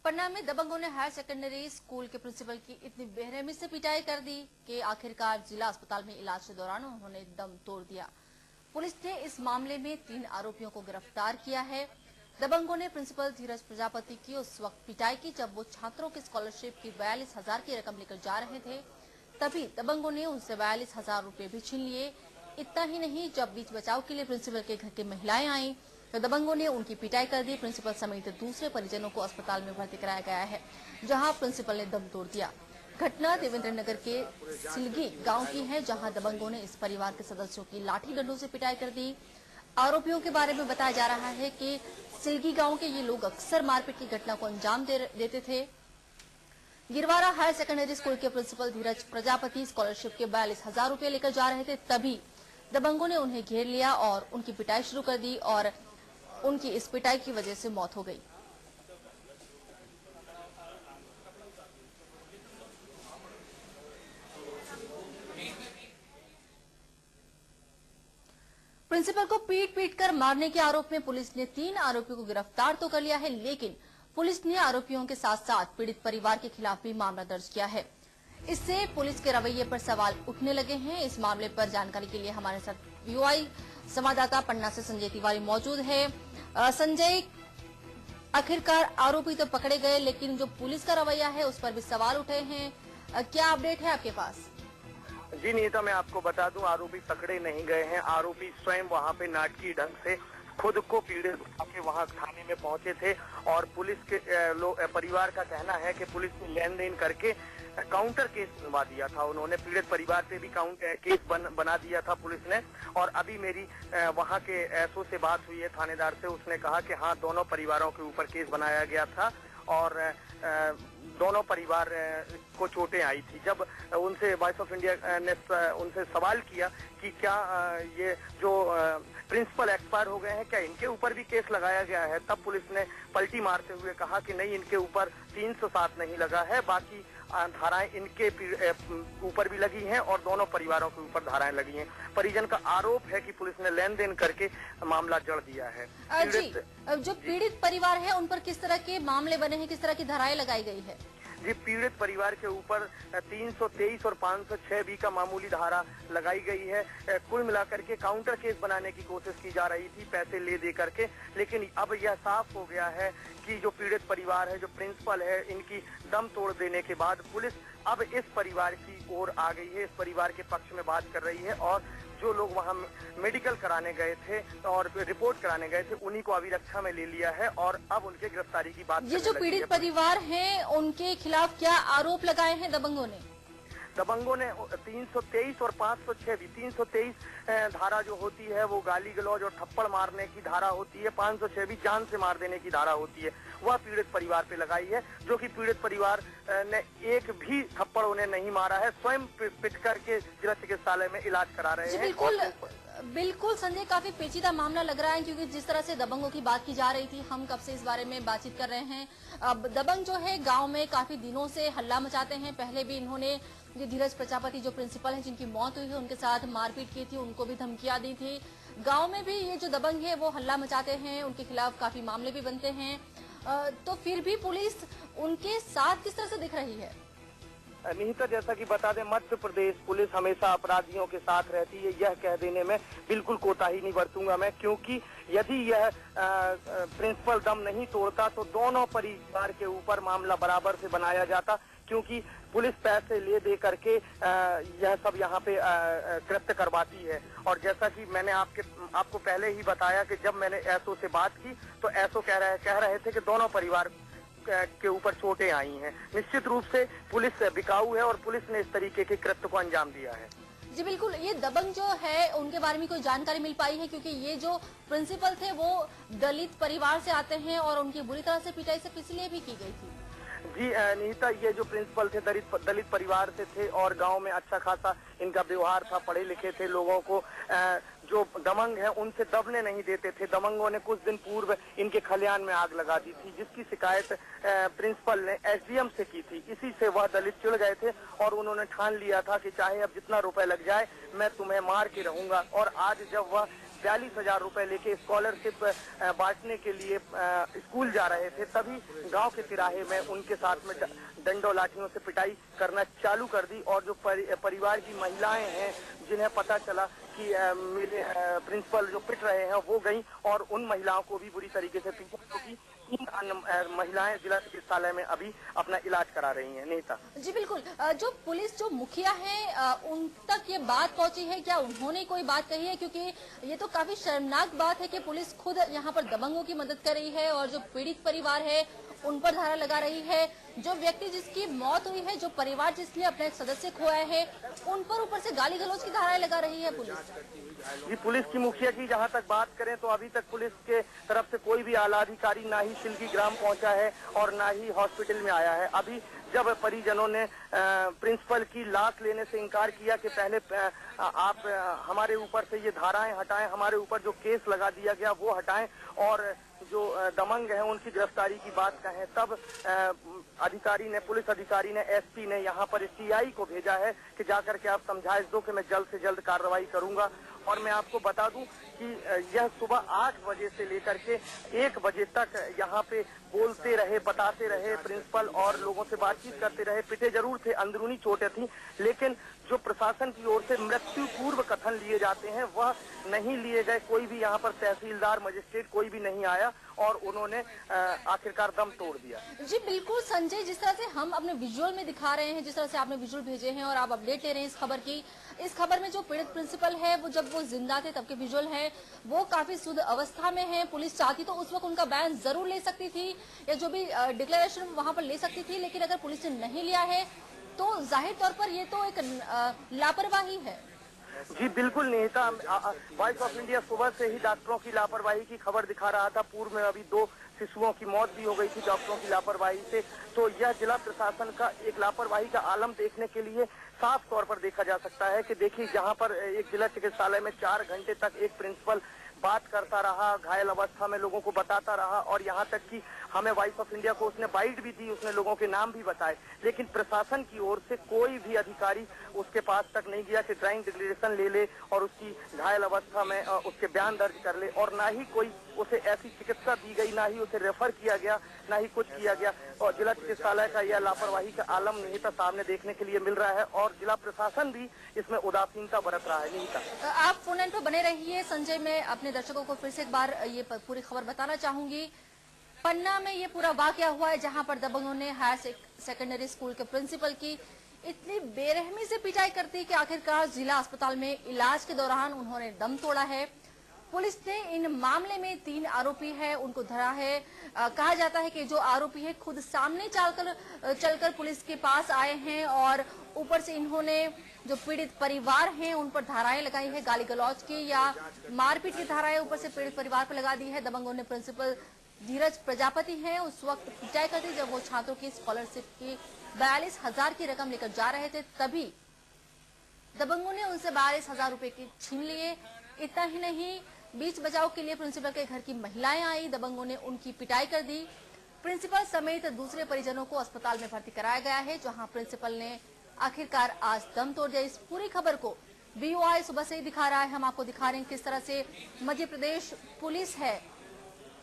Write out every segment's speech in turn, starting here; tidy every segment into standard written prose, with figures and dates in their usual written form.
पन्ना में दबंगों ने हायर सेकेंडरी स्कूल के प्रिंसिपल की इतनी बेरहमी से पिटाई कर दी कि आखिरकार जिला अस्पताल में इलाज के दौरान उन्होंने दम तोड़ दिया। पुलिस ने इस मामले में 3 आरोपियों को गिरफ्तार किया है। दबंगों ने प्रिंसिपल धीरज प्रजापति की उस वक्त पिटाई की जब वो छात्रों की स्कॉलरशिप की 42,000 की रकम लेकर जा रहे थे। तभी दबंगों ने उनसे 42,000 रुपए भी छीन लिए। इतना ही नहीं, जब बीच बचाव के लिए प्रिंसिपल के घर की महिलाएं आईं तो दबंगों ने उनकी पिटाई कर दी। प्रिंसिपल समेत दूसरे परिजनों को अस्पताल में भर्ती कराया गया है, जहां प्रिंसिपल ने दम तोड़ दिया। घटना देवेंद्र नगर के सिलगी गांव की है, जहां दबंगों ने इस परिवार के सदस्यों की लाठी डंडों से पिटाई कर दी। आरोपियों के बारे में बताया जा रहा है कि सिलगी गांव के ये लोग अक्सर मारपीट की घटना को अंजाम देते थे। गिरवारा हायर सेकेंडरी स्कूल के प्रिंसिपल धीरज प्रजापति स्कॉलरशिप के 42,000 रुपए लेकर जा रहे थे। तभी दबंगों ने उन्हें घेर लिया और उनकी पिटाई शुरू कर दी और उनकी इस पिटाई की वजह से मौत हो गई। प्रिंसिपल को पीट कर मारने के आरोप में पुलिस ने 3 आरोपियों को गिरफ्तार तो कर लिया है, लेकिन पुलिस ने आरोपियों के साथ साथ पीड़ित परिवार के खिलाफ भी मामला दर्ज किया है। इससे पुलिस के रवैये पर सवाल उठने लगे हैं। इस मामले पर जानकारी के लिए हमारे साथ यूआई संवाददाता पन्ना से संजय तिवारी मौजूद है। संजय, आखिरकार आरोपी तो पकड़े गए, लेकिन जो पुलिस का रवैया है उस पर भी सवाल उठे हैं। क्या अपडेट है आपके पास? जी नीता, मैं आपको बता दूं, आरोपी पकड़े नहीं गए हैं। आरोपी स्वयं वहां पे नाटकीय ढंग से खुद को पीड़ित के वहां थाने में पहुंचे थे और पुलिस के परिवार का कहना है कि पुलिस ने लेन देन करके काउंटर केस बनवा दिया था। उन्होंने पीड़ित परिवार पे भी केस बना दिया था पुलिस ने। और अभी मेरी वहां के एसओ से बात हुई है, थानेदार से। उसने कहा कि हाँ, दोनों परिवारों के ऊपर केस बनाया गया था और दोनों परिवार को चोटें आई थी। जब उनसे वॉइस ऑफ इंडिया ने उनसे सवाल किया कि क्या ये जो प्रिंसिपल एक्सपायर हो गए हैं, क्या इनके ऊपर भी केस लगाया गया है, तब पुलिस ने पलटी मारते हुए कहा कि नहीं, इनके ऊपर 307 नहीं लगा है, बाकी धाराएं इनके ऊपर भी लगी हैं और दोनों परिवारों के ऊपर धाराएं लगी हैं। परिजन का आरोप है कि पुलिस ने लेन देन करके मामला जड़ दिया है। जो पीड़ित परिवार है उन पर किस तरह के मामले बने हैं, किस तरह की धाराएं लगाई गई है? जी, पीड़ित परिवार के ऊपर 323 और 506 बी का मामूली धारा लगाई गई है। कुल मिलाकर के काउंटर केस बनाने की कोशिश की जा रही थी पैसे ले दे करके, लेकिन अब यह साफ हो गया है कि जो पीड़ित परिवार है, जो प्रिंसिपल है, इनकी दम तोड़ देने के बाद पुलिस अब इस परिवार की ओर आ गई है, इस परिवार के पक्ष में बात कर रही है। और जो लोग वहां मेडिकल कराने गए थे और रिपोर्ट कराने गए थे, उन्हीं को अभिरक्षा में ले लिया है और अब उनके गिरफ्तारी की बात। ये जो पीड़ित परिवार हैं, उनके खिलाफ क्या आरोप लगाए हैं दबंगों ने? दबंगों ने 323 और 506 भी, 323 धारा जो होती है वो गाली गलौज और थप्पड़ मारने की धारा होती है, 506 भी जान से मार देने की धारा होती है, वह पीड़ित परिवार पे लगाई है। जो कि पीड़ित परिवार ने एक भी थप्पड़ उन्हें नहीं मारा है, स्वयं पिट करके जिला चिकित्सालय में इलाज करा रहे हैं। बिल्कुल संजय, काफी पेचीदा मामला लग रहा है, क्योंकि जिस तरह से दबंगों की बात की जा रही थी, हम कब से इस बारे में बातचीत कर रहे हैं। अब दबंग जो है गांव में काफी दिनों से हल्ला मचाते हैं। पहले भी इन्होंने धीरज प्रजापति जो प्रिंसिपल हैं, जिनकी मौत हुई है, उनके साथ मारपीट की थी, उनको भी धमकियां दी थी। गांव में भी ये जो दबंग है वो हल्ला मचाते हैं, उनके खिलाफ काफी मामले भी बनते हैं। तो फिर भी पुलिस उनके साथ किस तरह से दिख रही है? निहिता, जैसा कि बता दें, मध्य प्रदेश पुलिस हमेशा अपराधियों के साथ रहती है, यह कह देने में बिल्कुल कोताही नहीं बरतूंगा मैं, क्योंकि यदि यह प्रिंसिपल दम नहीं तोड़ता तो दोनों परिवार के ऊपर मामला बराबर से बनाया जाता, क्योंकि पुलिस पैसे ले दे करके यह सब यहाँ पे कृत्य करवाती है। और जैसा कि मैंने आपको पहले ही बताया कि जब मैंने एसओ से बात की तो एसओ कह रहे थे कि दोनों परिवार के ऊपर चोटें आई हैं। निश्चित रूप से पुलिस बिकाऊ है और पुलिस ने इस तरीके के कृत्य को अंजाम दिया है। जी बिल्कुल, ये दबंग जो है उनके बारे में कोई जानकारी मिल पाई है? क्योंकि ये जो प्रिंसिपल थे वो दलित परिवार से आते हैं और उनकी बुरी तरह से पिटाई सिर्फ इसलिए भी की गई थी। जी निहिता, ये जो प्रिंसिपल थे दलित परिवार से थे और गांव में अच्छा खासा इनका व्यवहार था, पढ़े लिखे थे, लोगों को जो दबंग है उनसे दबने नहीं देते थे। दबंगों ने कुछ दिन पूर्व इनके खलियान में आग लगा दी थी, जिसकी शिकायत प्रिंसिपल ने एसडीएम से की थी। इसी से वह दलित चिढ़ गए थे और उन्होंने ठान लिया था कि चाहे अब जितना रुपए लग जाए मैं तुम्हें मार के रहूंगा। और आज जब वह 42,000 रुपए लेके स्कॉलरशिप बांटने के लिए स्कूल जा रहे थे, तभी गांव के तिराहे में उनके साथ में डंडों लाठियों से पिटाई करना चालू कर दी। और जो परिवार की महिलाएं हैं, जिन्हें पता चला कि मेरे प्रिंसिपल जो पिट रहे हैं, वो गई और उन महिलाओं को भी बुरी तरीके से पीटा, क्योंकि 3 अन्य महिलाएं जिला चिकित्सालय में अभी अपना इलाज करा रही हैं। नेता जी बिल्कुल, जो पुलिस जो मुखिया है उन तक ये बात पहुंची है क्या? उन्होंने कोई बात कही है? क्योंकि ये तो काफी शर्मनाक बात है कि पुलिस खुद यहाँ पर दबंगों की मदद कर रही है और जो पीड़ित परिवार है उन पर धारा लगा रही है। जो व्यक्ति जिसकी मौत हुई है, जो परिवार जिसने अपने एक सदस्य खोया है, उन पर ऊपर से गाली गलौज की धाराएं लगा रही है पुलिस। जी, पुलिस की मुखिया की जहां तक बात करें तो अभी तक पुलिस के तरफ से कोई भी आला अधिकारी ना ही सिलगी ग्राम पहुंचा है और ना ही हॉस्पिटल में आया है। अभी जब परिजनों ने प्रिंसिपल की लाश लेने से इनकार किया कि पहले आप हमारे ऊपर से ये धाराएं हटाएं, हमारे ऊपर जो केस लगा दिया गया वो हटाएं और जो दबंग हैं उनकी गिरफ्तारी की बात कहें, तब अधिकारी ने, पुलिस अधिकारी ने, एसपी ने यहाँ पर सीआई को भेजा है कि जाकर के आप समझाइश दो कि मैं जल्द से जल्द कार्रवाई करूंगा। और मैं आपको बता दूं कि यह सुबह 8 बजे से लेकर के 1 बजे तक यहाँ पे बोलते रहे, बताते रहे प्रिंसिपल और लोगों से बातचीत करते रहे। पिटे जरूर थे, अंदरूनी चोटें थी, लेकिन जो प्रशासन की ओर से मृत्यु पूर्व कथन लिए जाते हैं वह नहीं लिए गए। कोई भी यहाँ पर तहसीलदार, मजिस्ट्रेट कोई भी नहीं आया और उन्होंने आखिरकार दम तोड़ दिया। जी बिल्कुल संजय, जिस तरह से हम अपने विजुअल में दिखा रहे हैं, जिस तरह से आपने विजुअल भेजे हैं और आप अपडेट ले रहे हैं इस खबर की, इस खबर में जो पीड़ित प्रिंसिपल है वो जब वो जिंदा थे तब के विजुअल है, वो काफी शुद्ध अवस्था में है। पुलिस चाहती तो उस वक्त उनका बयान जरूर ले सकती थी या जो भी डिक्लेरेशन वहां पर ले सकती थी, लेकिन अगर पुलिस ने नहीं लिया है तो जाहिर तौर पर ये तो एक लापरवाही है। जी बिल्कुल निहिता, वॉइस ऑफ इंडिया सुबह से ही डॉक्टरों की लापरवाही की खबर दिखा रहा था। पूर्व में अभी 2 शिशुओं की मौत भी हो गई थी डॉक्टरों की लापरवाही से। तो यह जिला प्रशासन का एक लापरवाही का आलम देखने के लिए साफ तौर पर देखा जा सकता है कि देखिए, जहां पर एक जिला चिकित्सालय में 4 घंटे तक एक प्रिंसिपल बात करता रहा, घायल अवस्था में लोगों को बताता रहा और यहाँ तक कि हमें वॉइस ऑफ इंडिया को उसने बाइट भी दी, उसने लोगों के नाम भी बताए, लेकिन प्रशासन की ओर से कोई भी अधिकारी उसके पास तक नहीं गया कि ड्राइंग डिक्लेरेशन ले ले और उसकी घायल अवस्था में उसके बयान दर्ज कर ले। और ना ही कोई उसे ऐसी चिकित्सा दी गई, ना ही उसे रेफर किया गया, ना ही कुछ किया गया। और जिला चिकित्सालय का यह लापरवाही का आलम निहिता सामने देखने के लिए मिल रहा है और जिला प्रशासन भी इसमें उदासीनता बरत रहा है। निहिता, आप फोन लाइन पर बने रहिए। संजय, मैं अपने दर्शकों को फिर से एक बार ये पूरी खबर बताना चाहूंगी। पन्ना में ये पूरा वाकया हुआ है जहां पर दबंगों ने हायर सेकेंडरी स्कूल के प्रिंसिपल की इतनी बेरहमी से पिटाई कर दी कि आखिरकार जिला अस्पताल में इलाज के दौरान उन्होंने दम तोड़ा है। पुलिस ने इन मामले में 3 आरोपी है उनको धरा है। कहा जाता है कि जो आरोपी है खुद सामने चलकर पुलिस के पास आए हैं और ऊपर से इन्होंने जो पीड़ित परिवार हैं उन पर धाराएं लगाई है, गाली गलौज की या मारपीट की धाराएं ऊपर से पीड़ित परिवार पर लगा दी है। दबंगों ने प्रिंसिपल धीरज प्रजापति हैं उस वक्त पिटाई कर दी जब वो छात्रों की स्कॉलरशिप की 42,000 की रकम लेकर जा रहे थे, तभी दबंगों ने उनसे 42,000 रुपए की छीन लिए। इतना ही नहीं, बीच बचाव के लिए प्रिंसिपल के घर की महिलाएं आई, दबंगों ने उनकी पिटाई कर दी। प्रिंसिपल समेत दूसरे परिजनों को अस्पताल में भर्ती कराया गया है, जहां प्रिंसिपल ने आखिरकार आज दम तोड़ दिया। इस पूरी खबर को BOI सुबह से ही दिखा रहा है। हम आपको दिखा रहे हैं किस तरह से मध्य प्रदेश पुलिस है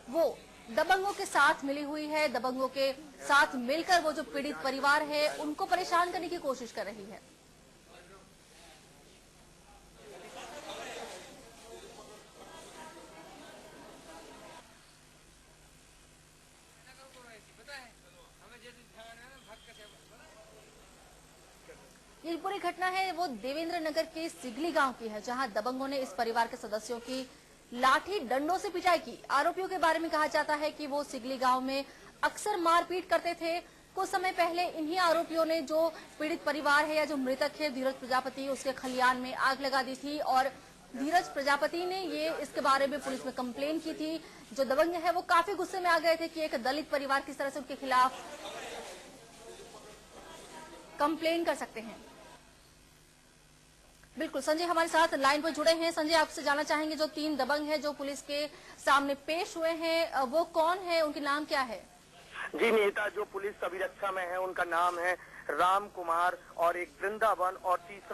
वो दबंगों के साथ मिली हुई है, दबंगों के साथ मिलकर वो जो पीड़ित परिवार है उनको परेशान करने की कोशिश कर रही है। ये पूरी घटना है वो देवेंद्र नगर के सिगली गांव की है, जहां दबंगों ने इस परिवार के सदस्यों की लाठी डंडों से पिटाई की। आरोपियों के बारे में कहा जाता है कि वो सिगली गांव में अक्सर मारपीट करते थे। कुछ समय पहले इन्हीं आरोपियों ने जो पीड़ित परिवार है या जो मृतक है धीरज प्रजापति, उसके खलियान में आग लगा दी थी और धीरज प्रजापति ने ये इसके बारे में पुलिस में कंप्लेन की थी। जो दबंग है वो काफी गुस्से में आ गए थे कि एक दलित परिवार किस तरह से उनके खिलाफ कंप्लेन कर सकते हैं। बिल्कुल, संजय हमारे साथ लाइन पर जुड़े हैं। संजय, आपसे जानना चाहेंगे जो 3 दबंग हैं जो पुलिस के सामने पेश हुए हैं वो कौन है, उनके नाम क्या है? जी नेता, जो पुलिस अभिरक्षा में है उनका नाम है राम कुमार और एक वृंदावन और तीसरा